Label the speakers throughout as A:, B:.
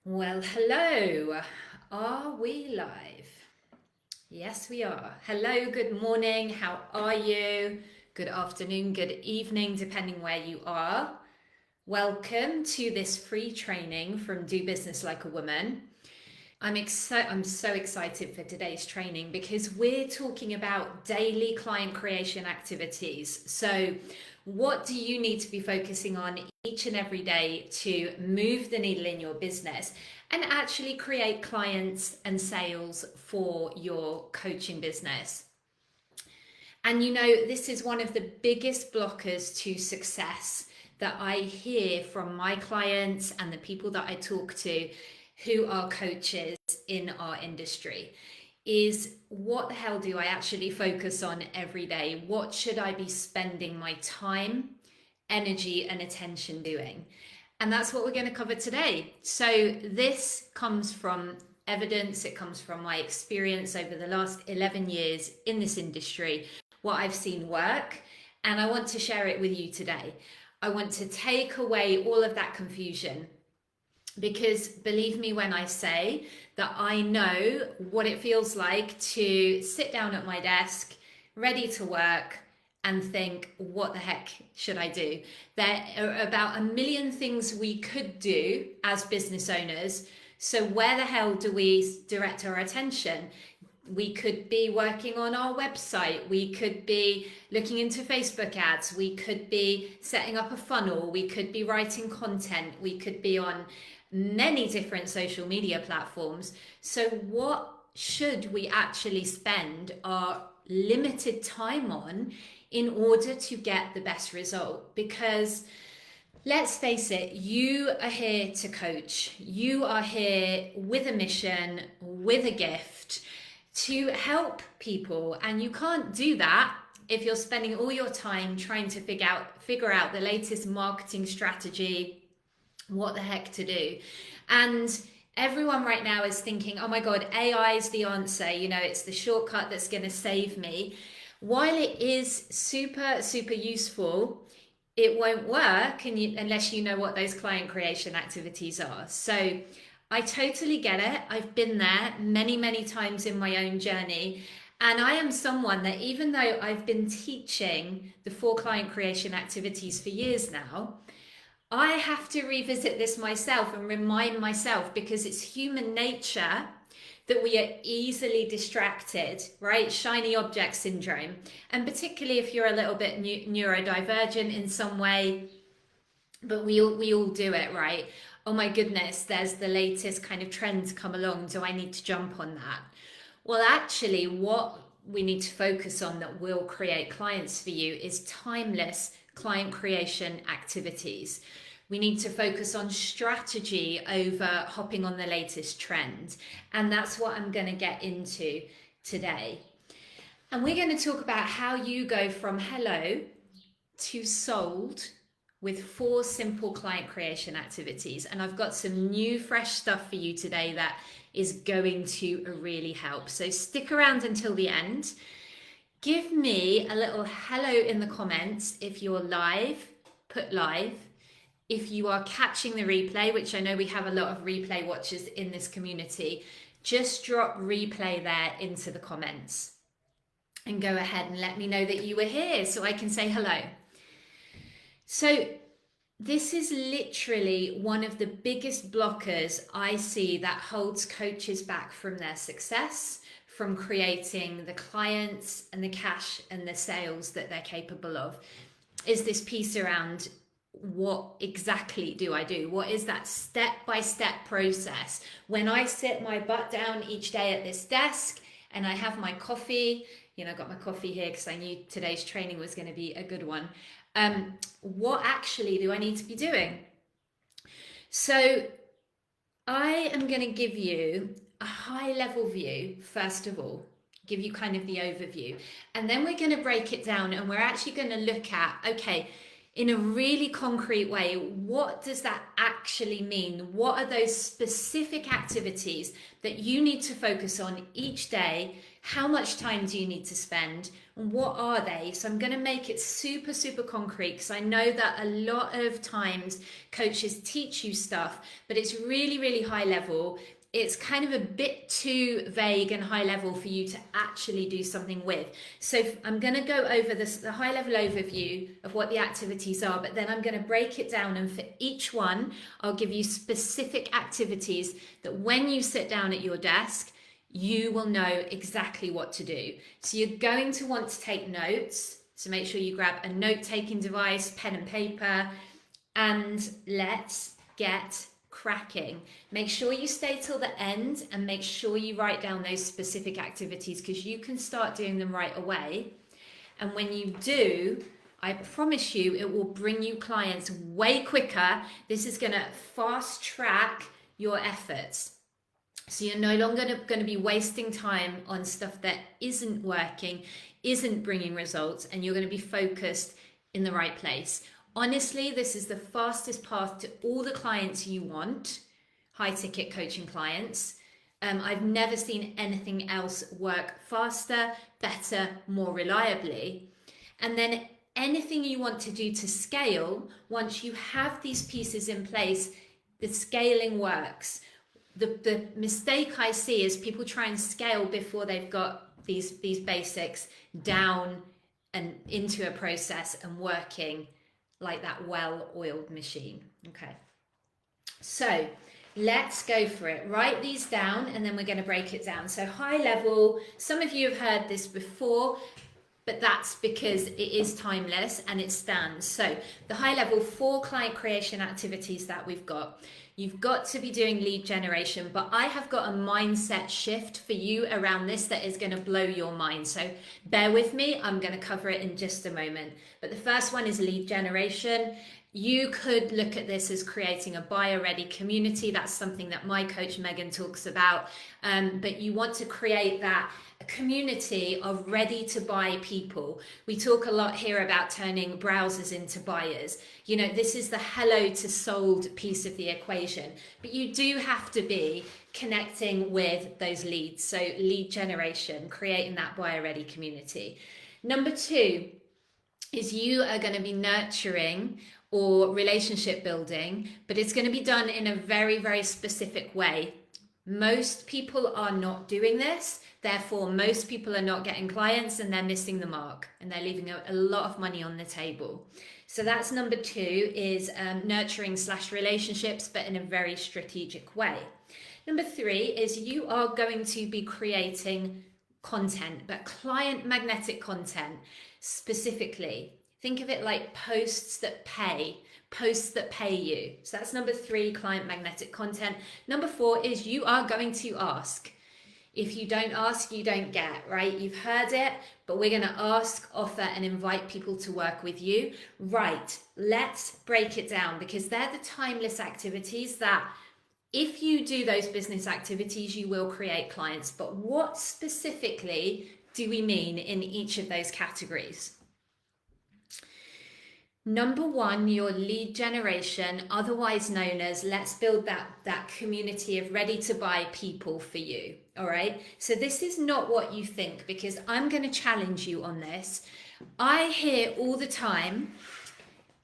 A: Well, hello. Are we live? Yes, we are. Hello, good morning. How are you? Good afternoon, good evening, depending where you are. Welcome to this free training from Do Business Like a Woman. I'm so excited for today's training because we're talking about daily client creation activities. So, what do you need to be focusing on each and every day to move the needle in your business and actually create clients and sales for your coaching business? And this is one of the biggest blockers to success that I hear from my clients and the people that I talk to who are coaches in our industry is what the hell do I actually focus on every day? What should I be spending my time, energy, and attention doing? And that's what we're going to cover today. So, this comes from evidence, it comes from my experience over the last 11 years in this industry, what I've seen work, and I want to share it with you today. I want to take away all of that confusion because believe me when I say that I know what it feels like to sit down at my desk, ready to work, and think, what the heck should I do? There are about a million things we could do as business owners. So, where the hell do we direct our attention? We could be working on our website, we could be looking into Facebook ads, we could be setting up a funnel, we could be writing content, we could be on many different social media platforms. So, what should we actually spend our limited time on in order to get the best result? Because let's face it, you are here to coach, you are here with a mission, with a gift to help people, and you can't do that if you're spending all your time trying to figure out the latest marketing strategy, what the heck to do. And everyone right now is thinking, oh my god, AI is the answer, it's the shortcut that's going to save me. While it is super useful, it won't work unless you know what those client creation activities are. So I totally get it. I've been there many times in my own journey. And I am someone that, even though I've been teaching the 4 client creation activities for years now, I have to revisit this myself and remind myself, because it's human nature that we are easily distracted, right? Shiny object syndrome. And particularly if you're a little bit neurodivergent in some way, but we all do it, right? Oh my goodness, there's the latest kind of trends come along. Do I need to jump on that? Well, actually, what we need to focus on that will create clients for you is timeless client creation activities. We need to focus on strategy over hopping on the latest trend. And that's what I'm going to get into today. And we're going to talk about how you go from hello to sold with 4 simple client creation activities. And I've got some new, fresh stuff for you today that is going to really help. So stick around until the end. Give me a little hello in the comments if you're live, put live. If you are catching the replay, which I know we have a lot of replay watchers in this community, just drop replay there into the comments and go ahead and let me know that you were here so I can say hello. So this is literally one of the biggest blockers I see that holds coaches back from their success, from creating the clients and the cash and the sales that they're capable of, is this piece around what exactly do I do? What is that step-by-step process? When I sit my butt down each day at this desk and I have my coffee, I got my coffee here because I knew today's training was going to be a good one. What actually do I need to be doing? So I am going to give you a high level view, first of all, give you kind of the overview. And then we're going to break it down and we're actually going to look at, okay, in a really concrete way, what does that actually mean? What are those specific activities that you need to focus on each day? How much time do you need to spend? And what are they? So I'm going to make it super, super concrete, because I know that a lot of times coaches teach you stuff, but it's really, really high level. It's kind of a bit too vague and high level for you to actually do something with. So I'm going to go over the high level overview of what the activities are, but then I'm going to break it down, and for each one, I'll give you specific activities that when you sit down at your desk, you will know exactly what to do. So you're going to want to take notes. So make sure you grab a note-taking device, pen and paper, and let's get cracking. Make sure you stay till the end and make sure you write down those specific activities, because you can start doing them right away. And when you do, I promise you, it will bring you clients way quicker. This is going to fast track your efforts. So you're no longer going to be wasting time on stuff that isn't working, isn't bringing results, and you're going to be focused in the right place. Honestly, this is the fastest path to all the clients you want, high ticket coaching clients. I've never seen anything else work faster, better, more reliably. And then anything you want to do to scale, once you have these pieces in place, the scaling works. The mistake I see is people try and scale before they've got these basics down and into a process and working like that well-oiled machine. Okay, so let's go for it. Write these down and then we're going to break it down. So high level, some of you have heard this before, but that's because it is timeless and it stands. So the high level 4 client creation activities that we've got. You've got to be doing lead generation, but I have got a mindset shift for you around this that is going to blow your mind. So bear with me, I'm going to cover it in just a moment. But the first one is lead generation. You could look at this as creating a buyer-ready community. That's something that my coach Megan talks about. But you want to create that community of ready-to-buy people. We talk a lot here about turning browsers into buyers. You know, this is the hello to sold piece of the equation. But you do have to be connecting with those leads. So lead generation, creating that buyer-ready community. Number 2 is you are going to be nurturing or relationship building, but it's going to be done in a very, very specific way. Most people are not doing this. Therefore, most people are not getting clients and they're missing the mark and they're leaving a lot of money on the table. So that's number 2 is nurturing / relationships, but in a very strategic way. Number 3 is you are going to be creating content, but client magnetic content specifically. Think of it like posts that pay you. So that's number 3, client magnetic content. Number 4 is you are going to ask. If you don't ask, you don't get, right? You've heard it, but we're going to ask, offer, and invite people to work with you. Right, let's break it down, because they're the timeless activities that if you do those business activities, you will create clients. But what specifically do we mean in each of those categories? Number 1, your lead generation, otherwise known as let's build that community of ready to buy people for you. All right. So this is not what you think, because I'm going to challenge you on this. I hear all the time,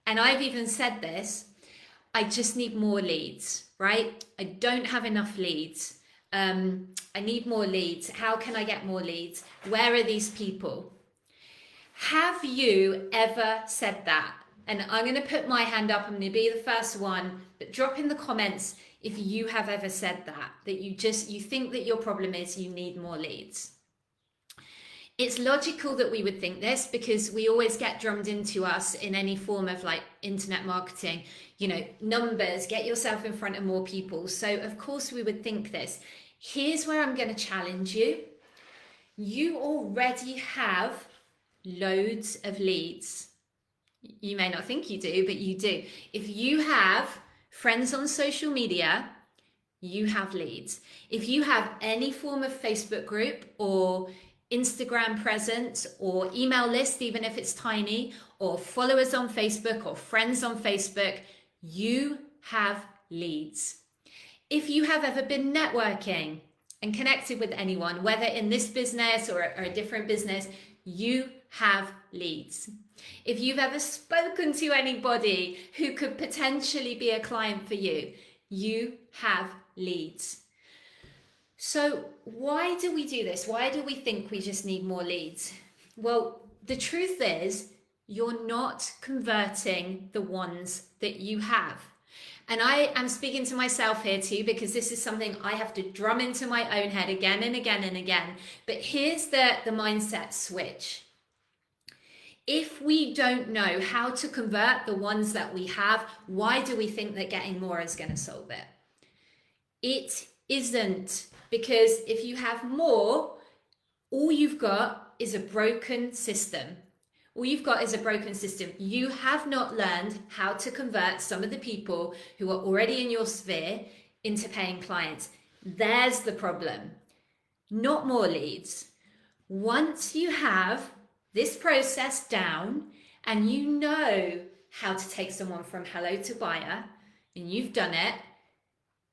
A: and I've even said this, I just need more leads, right? I don't have enough leads. I need more leads. How can I get more leads? Where are these people? Have you ever said that? And I'm going to put my hand up. I'm going to be the first one, but drop in the comments if you have ever said that you think that your problem is you need more leads. It's logical that we would think this, because we always get drummed into us in any form of like internet marketing, you know, numbers, get yourself in front of more people. So of course we would think this. Here's where I'm going to challenge you. You already have loads of leads. You may not think you do, but you do. If you have friends on social media, you have leads. If you have any form of Facebook group or Instagram presence or email list, even if it's tiny, or followers on Facebook or friends on Facebook, you have leads. If you have ever been networking and connected with anyone, whether in this business or a different business, you have leads. If you've ever spoken to anybody who could potentially be a client for you, you have leads. So why do we do this? Why do we think we just need more leads? Well, the truth is you're not converting the ones that you have. And I am speaking to myself here too, because this is something I have to drum into my own head again and again and again. But here's the mindset switch. If we don't know how to convert the ones that we have, why do we think that getting more is going to solve it? It isn't, because if you have more, all you've got is a broken system. All you've got is a broken system. You have not learned how to convert some of the people who are already in your sphere into paying clients. There's the problem. Not more leads. Once you have this process down and you know how to take someone from hello to buyer, and you've done it,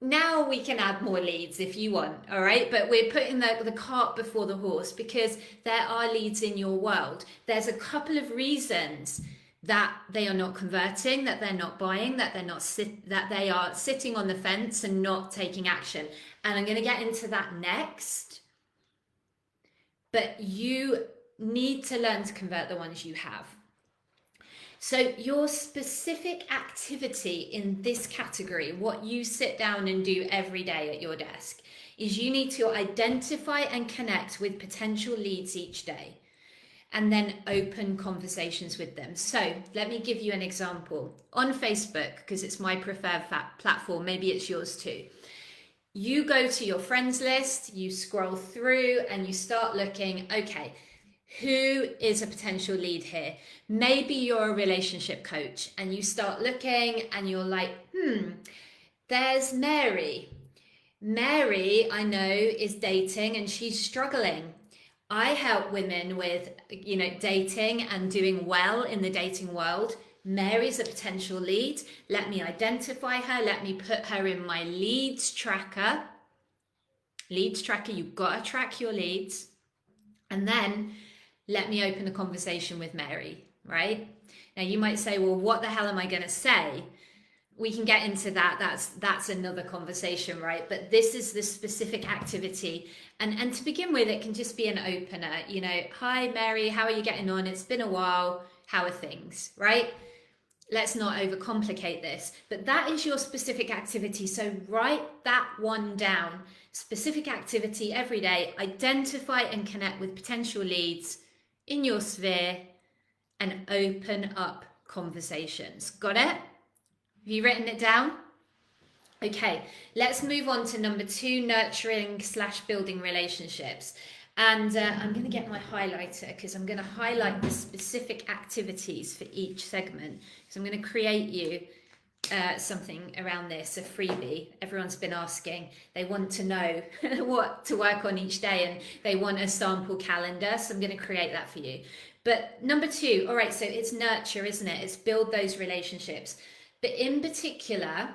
A: now we can add more leads if you want, all right? But we're putting the cart before the horse, because there are leads in your world. There's a couple of reasons that they are not converting, that they're not buying, that they are sitting on the fence and not taking action. And I'm going to get into that next. But you need to learn to convert the ones you have. So your specific activity in this category, what you sit down and do every day at your desk, is you need to identify and connect with potential leads each day and then open conversations with them. So let me give you an example. On Facebook, because it's my preferred platform, maybe it's yours too. You go to your friends list, you scroll through and you start looking, okay, who is a potential lead here? Maybe you're a relationship coach and you start looking and you're like, there's Mary. Mary, I know, is dating and she's struggling. I help women with, dating and doing well in the dating world. Mary's a potential lead. Let me identify her. Let me put her in my leads tracker. Leads tracker, you've got to track your leads. And then let me open a conversation with Mary, right? Now you might say, well, what the hell am I going to say? We can get into that. That's another conversation, right? But this is the specific activity. And to begin with, it can just be an opener. Hi, Mary, how are you getting on? It's been a while. How are things, right? Let's not overcomplicate this. But that is your specific activity. So write that one down. Specific activity every day. Identify and connect with potential leads in your sphere and open up conversations. Got it? Have you written it down? Okay, let's move on to number 2, nurturing/building relationships. And I'm going to get my highlighter because I'm going to highlight the specific activities for each segment. So I'm going to create you something around this, a freebie. Everyone's been asking. They want to know what to work on each day and they want a sample calendar. So I'm going to create that for you. But number 2, all right, so it's nurture, isn't it? It's build those relationships. But in particular,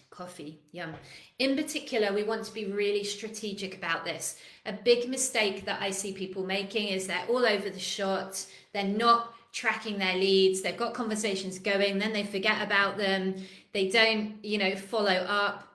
A: coffee, yum. In particular, we want to be really strategic about this. A big mistake that I see people making is they're all over the shot. They're not tracking their leads. They've got conversations going, then they forget about them. They don't, follow up.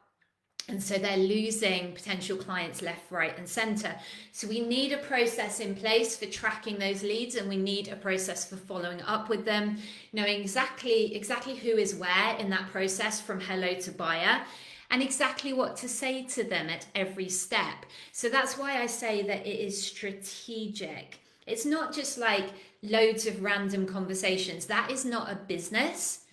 A: And so they're losing potential clients left, right, and center. So we need a process in place for tracking those leads, and we need a process for following up with them, knowing exactly who is where in that process from hello to buyer, and exactly what to say to them at every step. So that's why I say that it is strategic. It's not just like loads of random conversations. That is not a business.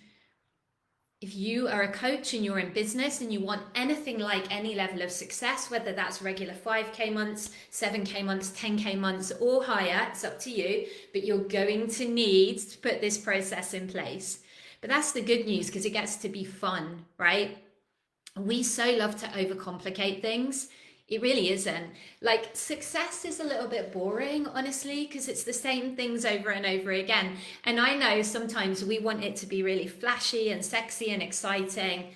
A: If you are a coach and you're in business and you want anything like any level of success, whether that's regular 5K months, 7K months, 10K months or higher, it's up to you, but you're going to need to put this process in place. But that's the good news because it gets to be fun, right? We so love to overcomplicate things. It really isn't. Like, success is a little bit boring, honestly, because it's the same things over and over again. And I know sometimes we want it to be really flashy and sexy and exciting.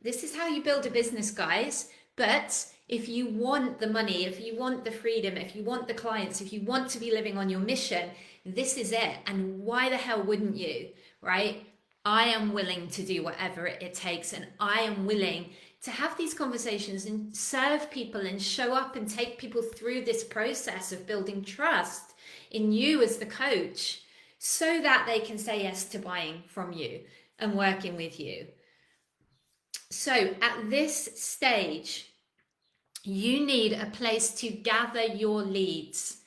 A: This is how you build a business, guys. But if you want the money, if you want the freedom, if you want the clients, if you want to be living on your mission, this is it. And why the hell wouldn't you, right? I am willing to do whatever it takes, and I am willing to have these conversations and serve people and show up and take people through this process of building trust in you as the coach, so that they can say yes to buying from you and working with you. So at this stage, you need a place to gather your leads.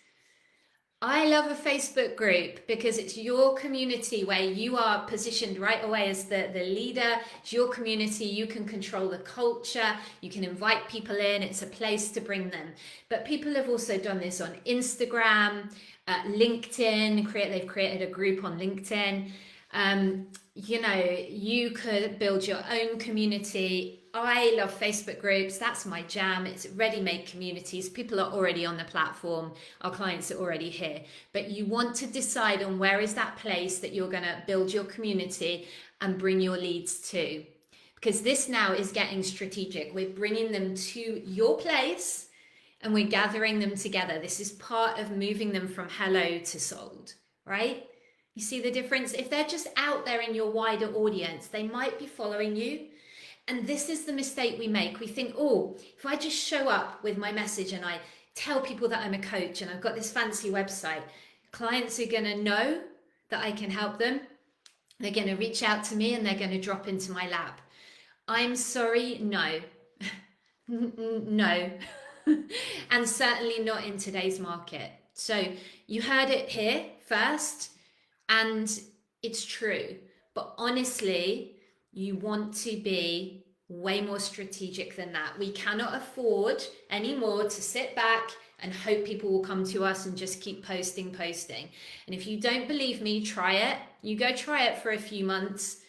A: I love a Facebook group because it's your community where you are positioned right away as the leader. It's your community. You can control the culture. You can invite people in. It's a place to bring them. But people have also done this on Instagram, LinkedIn. They've created a group on LinkedIn. You could build your own community. I love Facebook groups. That's my jam. It's ready-made communities. People are already on the platform. Our clients are already here. But you want to decide on where is that place that you're going to build your community and bring your leads to. Because this now is getting strategic. We're bringing them to your place and we're gathering them together. This is part of moving them from hello to sold, right? You see the difference? If they're just out there in your wider audience, they might be following you. And this is the mistake we make. We think, oh, if I just show up with my message and I tell people that I'm a coach and I've got this fancy website, clients are going to know that I can help them. They're going to reach out to me and they're going to drop into my lap. I'm sorry, no. No. And certainly not in today's market. So you heard it here first, and it's true. But honestly, you want to be way more strategic than that. We cannot afford anymore to sit back and hope people will come to us and just keep posting. And if you don't believe me, try it. You go try it for a few months.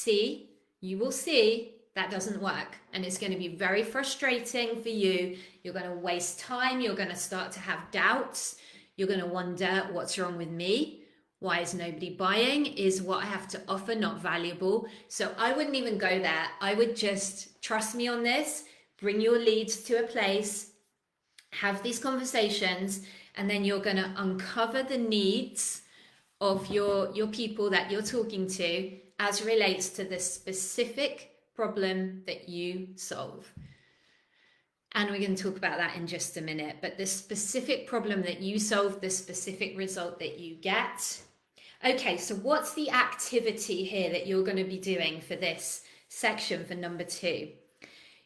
A: You will see that doesn't work. And it's going to be very frustrating for you. You're going to waste time. You're going to start to have doubts. You're going to wonder, what's wrong with me? Why is nobody buying? Is what I have to offer not valuable? So I wouldn't even go there. I would just trust me on this, bring your leads to a place, have these conversations, and then you're going to uncover the needs of your people that you're talking to as relates to the specific problem that you solve. And we're going to talk about that in just a minute. But the specific problem that you solve, the specific result that you get. Okay, so what's the activity here that you're going to be doing for this section for number 2?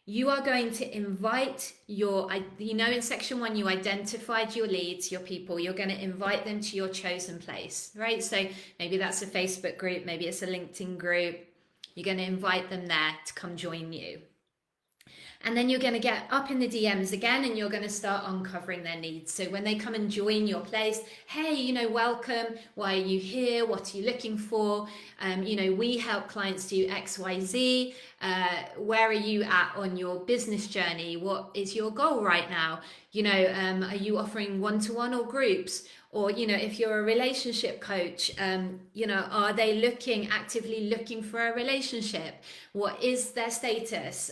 A: You are going to invite in section 1, you identified your leads, your people. You're going to invite them to your chosen place, right? So maybe that's a Facebook group, maybe it's a LinkedIn group. You're going to invite them there to come join you. And then you're going to get up in the DMs again and you're going to start uncovering their needs. So when they come and join your place, hey, welcome. Why are you here? What are you looking for? We help clients do X, Y, Z. Where are you at on your business journey? What is your goal right now? Are you offering one-to-one or groups? Or, if you're a relationship coach, are they actively looking for a relationship? What is their status?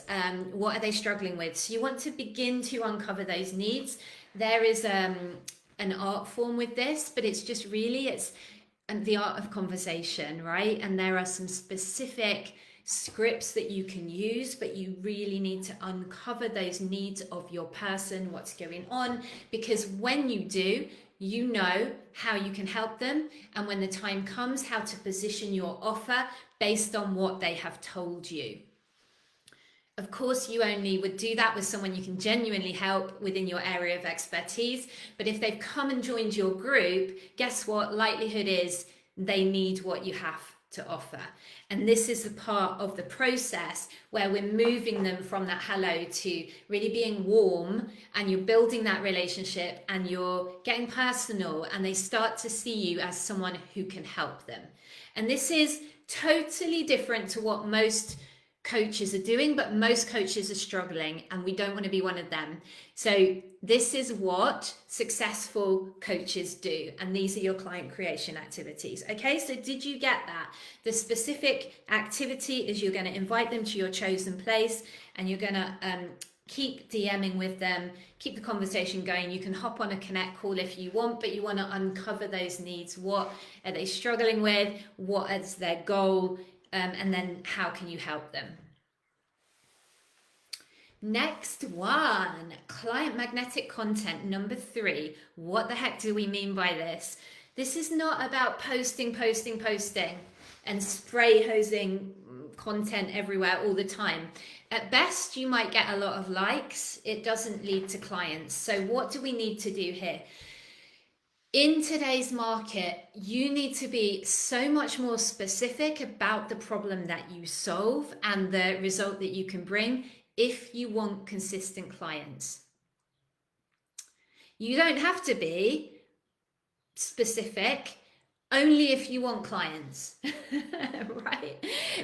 A: What are they struggling with? So you want to begin to uncover those needs. There is an art form with this, but it's the art of conversation, right? And there are some specific scripts that you can use, but you really need to uncover those needs of your person, what's going on, because when you do, you know how you can help them, and when the time comes, how to position your offer based on what they have told you. Of course, you only would do that with someone you can genuinely help within your area of expertise. But if they've come and joined your group, guess what? Likelihood is they need what you have to offer. And this is the part of the process where we're moving them from that hello to really being warm, and you're building that relationship and you're getting personal, and they start to see you as someone who can help them. And this is totally different to what most coaches are doing, but most coaches are struggling, and we don't want to be one of them. So this is what successful coaches do, and these are your client creation activities. Okay, so did you get that? The specific activity is you're going to invite them to your chosen place, and you're going to keep DMing with them, keep the conversation going. You can hop on a connect call if you want, but you want to uncover those needs. What are they struggling with? What is their goal? And then how can you help them? Next one, client magnetic content, number 3. What the heck do we mean by this? This is not about posting and spray hosing content everywhere all the time. At best, you might get a lot of likes. It doesn't lead to clients. So what do we need to do here? In today's market, you need to be so much more specific about the problem that you solve and the result that you can bring if you want consistent clients. You don't have to be specific only if you want clients, right?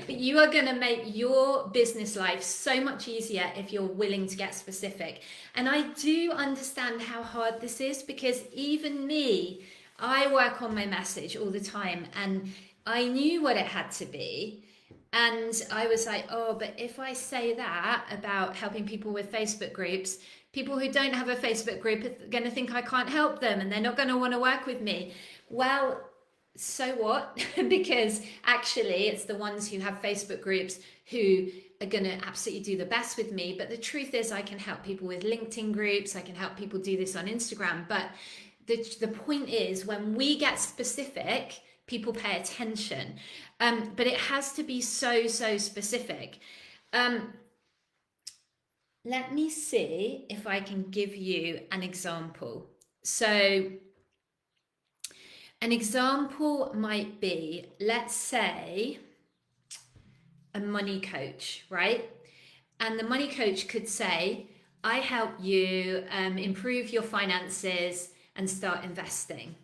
A: But you are going to make your business life so much easier if you're willing to get specific. And I do understand how hard this is, because even me, I work on my message all the time, and I knew what it had to be. And I was like, oh, but if I say that about helping people with Facebook groups, people who don't have a Facebook group are going to think I can't help them, and they're not going to want to work with me. Well, so what? Because actually it's the ones who have Facebook groups who are going to absolutely do the best with me. But the truth is, I can help people with LinkedIn groups. I can help people do this on Instagram. But the point is, when we get specific, people pay attention. But it has to be so specific. Let me see if I can give you an example. So an example might be, let's say, a money coach, right? And the money coach could say, I help you improve your finances and start investing.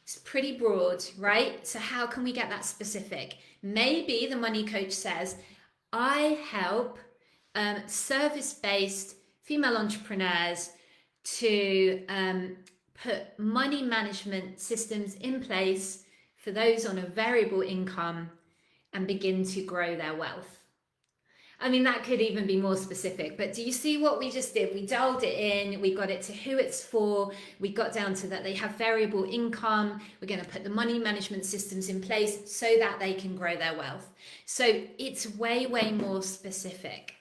A: It's pretty broad, right? So how can we get that specific? Maybe the money coach says, I help service-based female entrepreneurs to put money management systems in place for those on a variable income and begin to grow their wealth. I mean, that could even be more specific, but do you see what we just did? We dialed it in, we got it to who it's for, we got down to that they have variable income, we're going to put the money management systems in place so that they can grow their wealth. So it's way more specific.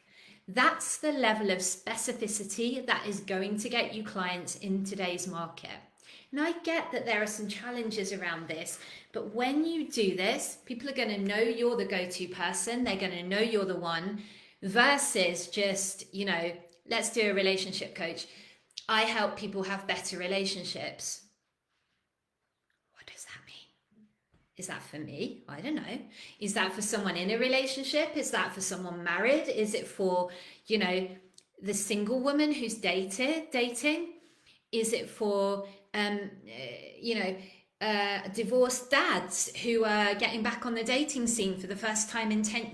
A: That's the level of specificity that is going to get you clients in today's market. And I get that there are some challenges around this, but when you do this, people are going to know you're the go-to person. They're going to know you're the one, versus just, let's do a relationship coach. I help people have better relationships. What does that mean? Is that for me? I don't know. Is that for someone in a relationship? Is that for someone married? Is it for, the single woman who's dating? Is it for, divorced dads who are getting back on the dating scene for the first time in 10,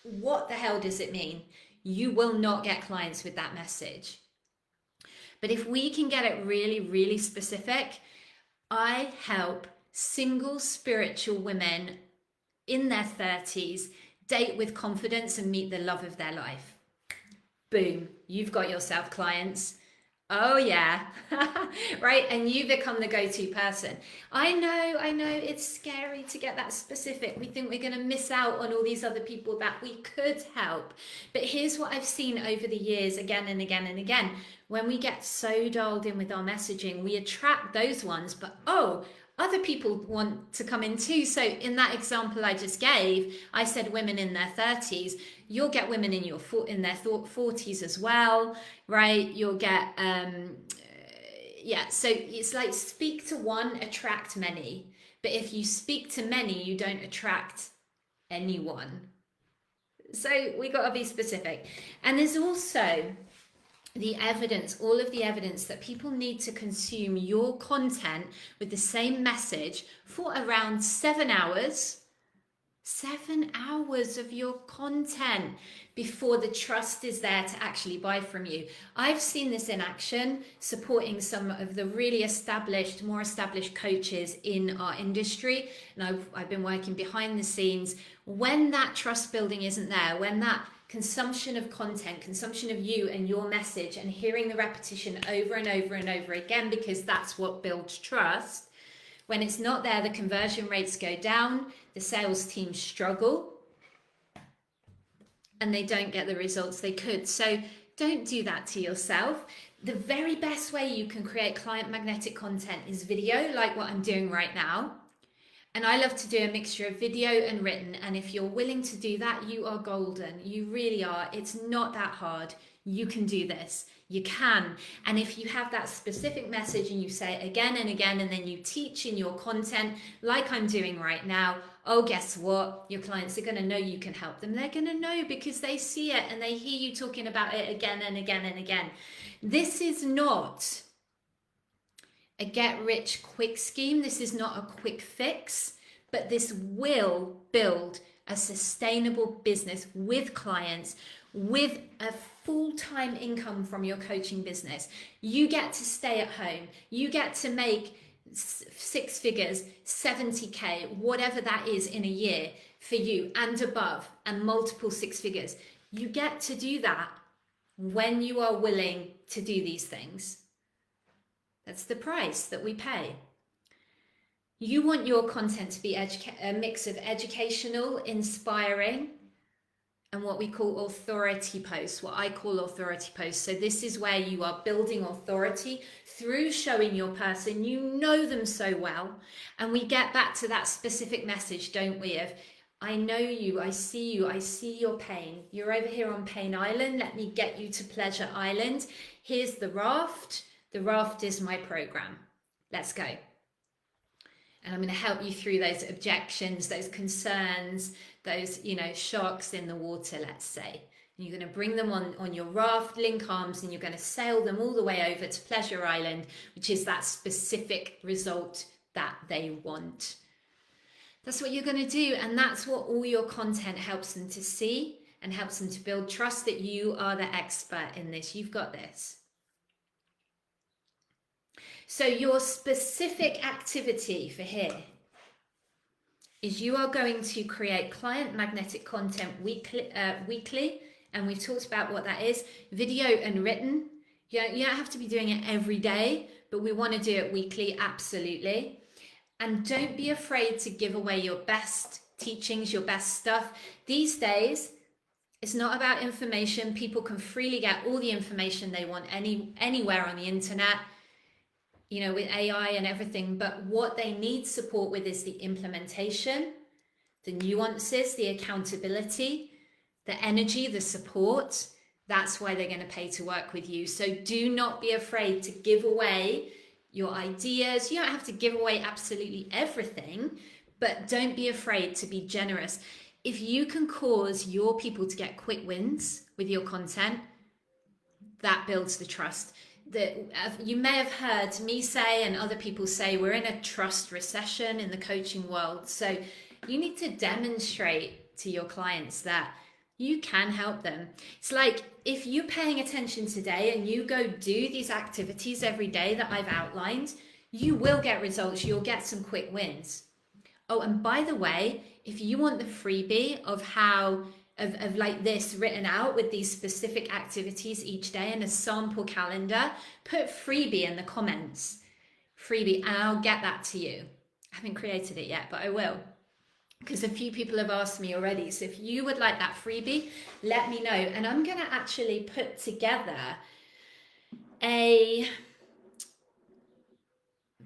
A: what the hell does it mean? You will not get clients with that message. But if we can get it really specific, I help single spiritual women in their 30s date with confidence and meet the love of their life. Boom, you've got yourself clients. Oh yeah, right? And you become the go-to person. I know, it's scary to get that specific. We think we're going to miss out on all these other people that we could help. But here's what I've seen over the years, again and again and again. When we get so dialed in with our messaging, we attract those ones, but other people want to come in too. So in that example I just gave, I said women in their 30s. You'll get women in their 40s as well, right? You'll get, so it's like speak to one, attract many. But if you speak to many, you don't attract anyone. So we got to be specific. And there's also the evidence, all of the evidence that people need to consume your content with the same message for around 7 hours. 7 hours of your content before the trust is there to actually buy from you. I've seen this in action, supporting some of the really established, more established coaches in our industry. And I've been working behind the scenes. When that trust building isn't there, when that consumption of content, consumption of you and your message, and hearing the repetition over and over and over again, because that's what builds trust. When it's not there, the conversion rates go down, the sales team struggle, and they don't get the results they could. So don't do that to yourself. The very best way you can create client magnetic content is video, like what I'm doing right now. And I love to do a mixture of video and written. And if you're willing to do that, you are golden. You really are. It's not that hard. You can do this. You can. And if you have that specific message and you say it again and again, and then you teach in your content like I'm doing right now, oh, guess what? Your clients are going to know you can help them. They're going to know because they see it and they hear you talking about it again and again and again. This is not a get rich quick scheme. This is not a quick fix, but this will build a sustainable business with clients, with a full-time income from your coaching business. You get to stay at home. You get to make 6 figures, 70K, whatever that is in a year for you and above, and multiple 6 figures. You get to do that when you are willing to do these things. That's the price that we pay. You want your content to be a mix of educational, inspiring, and what we call authority posts, what I call authority posts. So this is where you are building authority through showing your person, you know them so well. And we get back to that specific message, don't we? Of, I know you, I see your pain. You're over here on Pain Island. Let me get you to Pleasure Island. Here's the raft. The raft is my program. Let's go. And I'm going to help you through those objections, those concerns, those, sharks in the water, let's say. And you're going to bring them on your raft, link arms, and you're going to sail them all the way over to Pleasure Island, which is that specific result that they want. That's what you're going to do. And that's what all your content helps them to see and helps them to build trust that you are the expert in this. You've got this. So your specific activity for here is you are going to create client magnetic content weekly, and we've talked about what that is, video and written. You don't have to be doing it every day, but we want to do it weekly, absolutely. And don't be afraid to give away your best teachings, your best stuff. These days, it's not about information. People can freely get all the information they want anywhere on the internet, with AI and everything, but what they need support with is the implementation, the nuances, the accountability, the energy, the support. That's why they're going to pay to work with you. So do not be afraid to give away your ideas. You don't have to give away absolutely everything, but don't be afraid to be generous. If you can cause your people to get quick wins with your content, that builds the trust. That you may have heard me say and other people say we're in a trust recession in the coaching world. So you need to demonstrate to your clients that you can help them. It's like if you're paying attention today and you go do these activities every day that I've outlined, you will get results. You'll get some quick wins. Oh, and by the way, if you want the freebie of how of like this written out with these specific activities each day and a sample calendar, put freebie in the comments. Freebie, and I'll get that to you. I haven't created it yet, but I will, because a few people have asked me already. So if you would like that freebie, let me know. And I'm going to actually put together a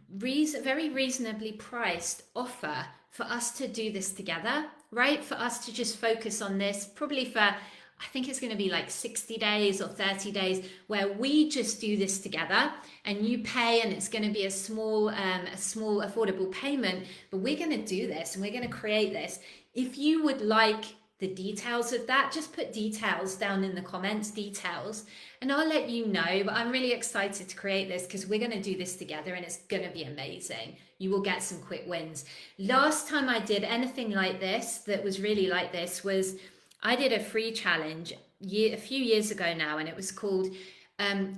A: very reasonably priced offer for us to do this together, right? For us to just focus on this, probably for, I think it's going to be like 60 days or 30 days, where we just do this together and you pay, and it's going to be a small affordable payment, but we're going to do this and we're going to create this. If you would like the details of that, just put details down in the comments, details, and I'll let you know. But I'm really excited to create this because we're going to do this together and it's going to be amazing. You will get some quick wins. Last time I did anything like this that was really like this was I did a free challenge a few years ago now, and it was called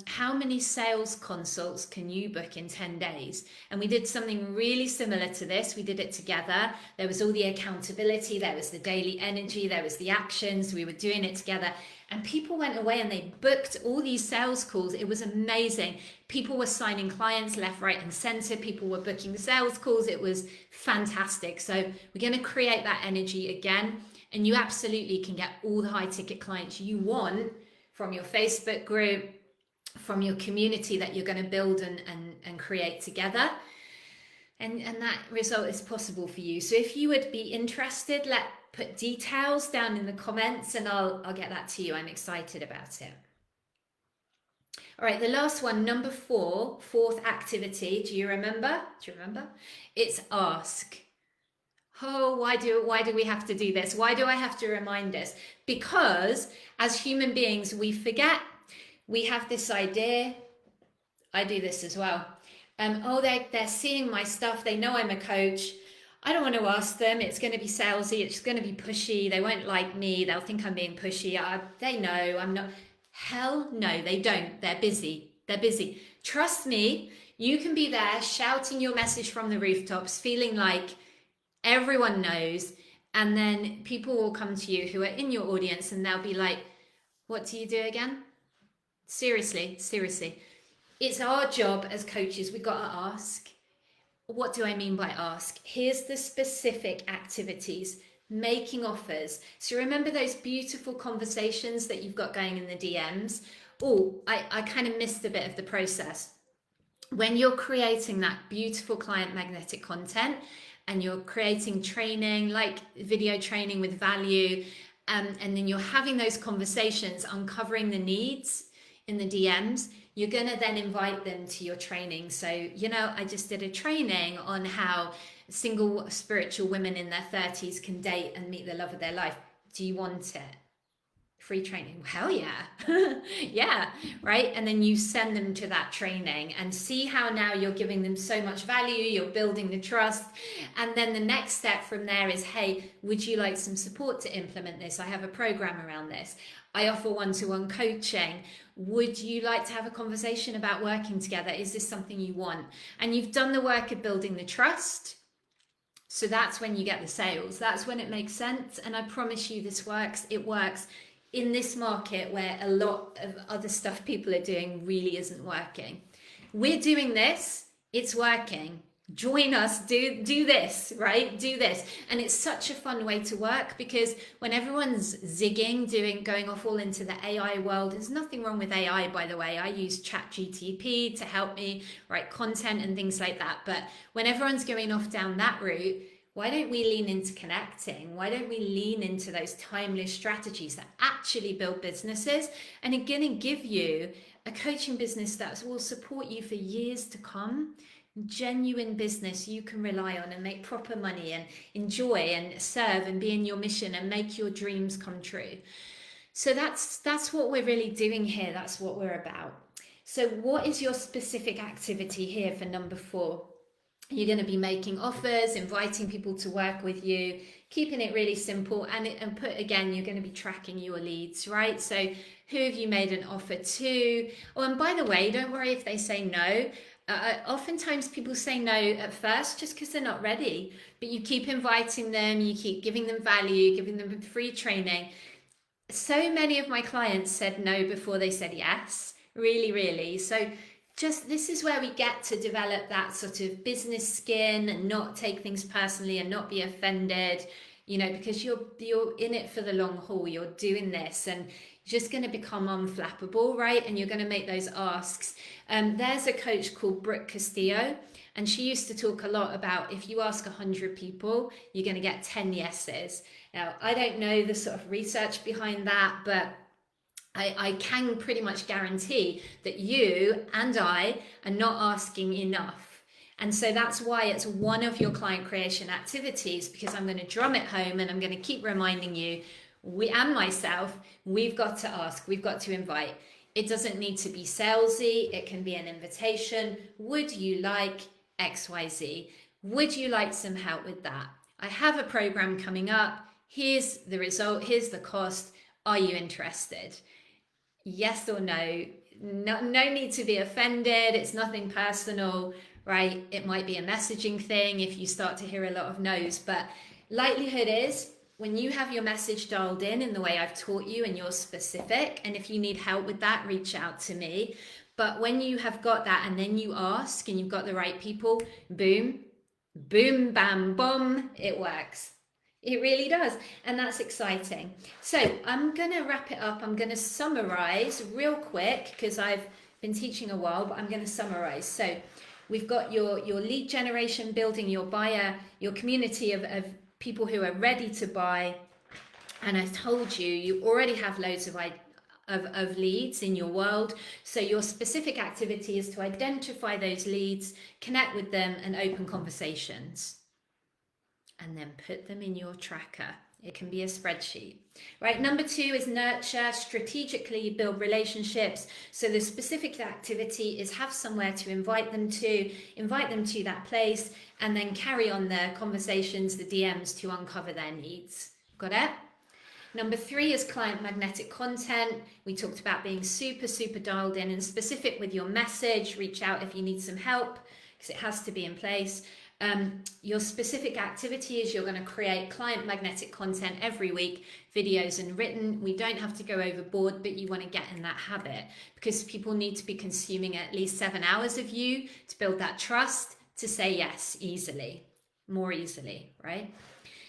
A: how many sales consults can you book in 10 days? And we did something really similar to this. We did it together. There was all the accountability, there was the daily energy, there was the actions. We were doing it together. And people went away and they booked all these sales calls. It was amazing. People were signing clients left, right, and center. People were booking sales calls. It was fantastic. So we're going to create that energy again. And you absolutely can get all the high ticket clients you want from your Facebook group, from your community that you're going to build and create together. And that result is possible for you. So if you would be interested, put details down in the comments and I'll get that to you. I'm excited about it. All right, the last one, number 4, fourth activity. Do you remember? It's ask. Oh, why do we have to do this? Why do I have to remind us? Because as human beings, we forget. We have this idea. I do this as well. They're seeing my stuff. They know I'm a coach. I don't want to ask them. It's going to be salesy. It's going to be pushy. They won't like me. They'll think I'm being pushy. They know I'm not. Hell no, they don't. They're busy. Trust me, you can be there shouting your message from the rooftops, feeling like everyone knows, and then people will come to you who are in your audience and they'll be like, what do you do again? Seriously. It's our job as coaches. We got to ask. What do I mean by ask? Here's the specific activities. Making offers. So remember those beautiful conversations that you've got going in the DMs? I kind of missed a bit of the process. When you're creating that beautiful client magnetic content, and you're creating training, like video training with value, and then you're having those conversations, uncovering the needs in the DMs, you're going to then invite them to your training. So, I just did a training on how single spiritual women in their 30s can date and meet the love of their life. Do you want it? Free training. Hell yeah. Yeah, right. And then you send them to that training and see how now you're giving them so much value, you're building the trust. And then the next step from there is, hey, would you like some support to implement this? I have a program around this. I offer one-to-one coaching. Would you like to have a conversation about working together? Is this something you want? And you've done the work of building the trust. So that's when you get the sales. That's when it makes sense. And I promise you this works. It works in this market where a lot of other stuff people are doing really isn't working. We're doing this, it's working. Join us, do this, right? Do this. And it's such a fun way to work because when everyone's zigging, going off all into the AI world, there's nothing wrong with AI, by the way. I use ChatGPT to help me write content and things like that. But when everyone's going off down that route, why don't we lean into connecting? Why don't we lean into those timeless strategies that actually build businesses and are going to give you a coaching business that will support you for years to come? Genuine business you can rely on and make proper money and enjoy and serve and be in your mission and make your dreams come true. So that's what we're really doing here. That's what we're about. So what is your specific activity here for number 4? You're going to be making offers, inviting people to work with you, keeping it really simple, and you're going to be tracking your leads, right? So who have you made an offer to? Oh, and by the way, don't worry if they say no. Oftentimes people say no at first just because they're not ready, but you keep inviting them, you keep giving them value, giving them free training. So many of my clients said no before they said yes, really. So this is where we get to develop that sort of business skin and not take things personally and not be offended, because you're in it for the long haul. You're doing this and you're just going to become unflappable, right? And you're going to make those asks. There's a coach called Brooke Castillo, and she used to talk a lot about if you ask 100 people, you're going to get 10 yeses. Now, I don't know the sort of research behind that, but I can pretty much guarantee that you and I are not asking enough. And so that's why it's one of your client creation activities, because I'm going to drum it home and I'm going to keep reminding you, we and myself, we've got to ask, we've got to invite. It doesn't need to be salesy, it can be an invitation. Would you like XYZ? Would you like some help with that? I have a program coming up. Here's the result, here's the cost. Are you interested? Yes or no. No need to be offended. It's nothing personal, right? It might be a messaging thing if you start to hear a lot of no's, but likelihood is when you have your message dialed in the way I've taught you and you're specific, and if you need help with that, reach out to me. But when you have got that and then you ask and you've got the right people, boom, boom, bam, boom, it works. It really does. And that's exciting. So I'm going to wrap it up. I'm going to summarize real quick because I've been teaching a while, but I'm going to summarize. So we've got your lead generation, building your buyer, your community of people who are ready to buy. And I told you, you already have loads of leads in your world. So your specific activity is to identify those leads, connect with them, and open conversations. And then put them in your tracker. It can be a spreadsheet, right? Number 2 is nurture, strategically build relationships. So the specific activity is have somewhere to invite them to that place, and then carry on the conversations, the DMs to uncover their needs. Got it? Number 3 is client magnetic content. We talked about being super, super dialed in and specific with your message. Reach out if you need some help because it has to be in place. Your specific activity is you're going to create client magnetic content every week, videos and written. We don't have to go overboard, but you want to get in that habit because people need to be consuming at least 7 hours of you to build that trust to say yes easily, more easily, right?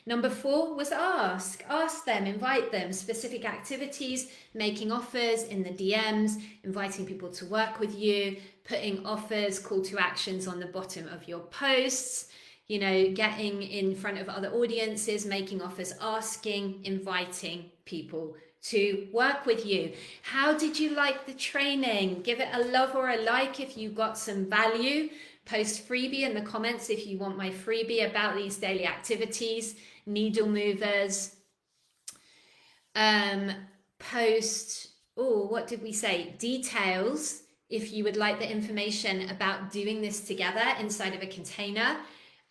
A: Number 4 was ask them, invite them, specific activities, making offers in the DMs, inviting people to work with you, putting offers, call to actions on the bottom of your posts, getting in front of other audiences, making offers, asking, inviting people to work with you. How did you like the training? Give it a love or a like if you got some value. Post freebie in the comments if you want my freebie about these daily activities. Needle movers. Post, what did we say? Details if you would like the information about doing this together inside of a container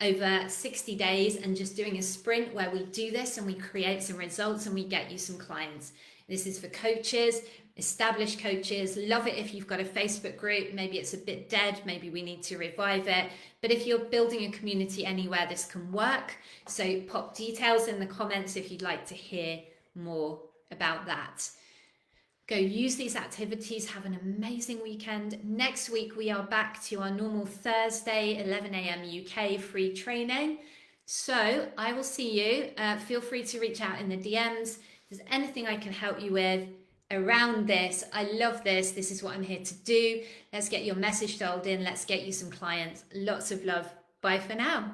A: over 60 days and just doing a sprint where we do this and we create some results and we get you some clients. This is for coaches, established coaches. Love it if you've got a Facebook group. Maybe it's a bit dead. Maybe we need to revive it. But if you're building a community anywhere, this can work. So pop details in the comments if you'd like to hear more about that. Go use these activities. Have an amazing weekend. Next week, we are back to our normal Thursday, 11 a.m. UK free training. So I will see you. Feel free to reach out in the DMs. If there's anything I can help you with around this, I love this. This is what I'm here to do. Let's get your message dialed in. Let's get you some clients. Lots of love. Bye for now.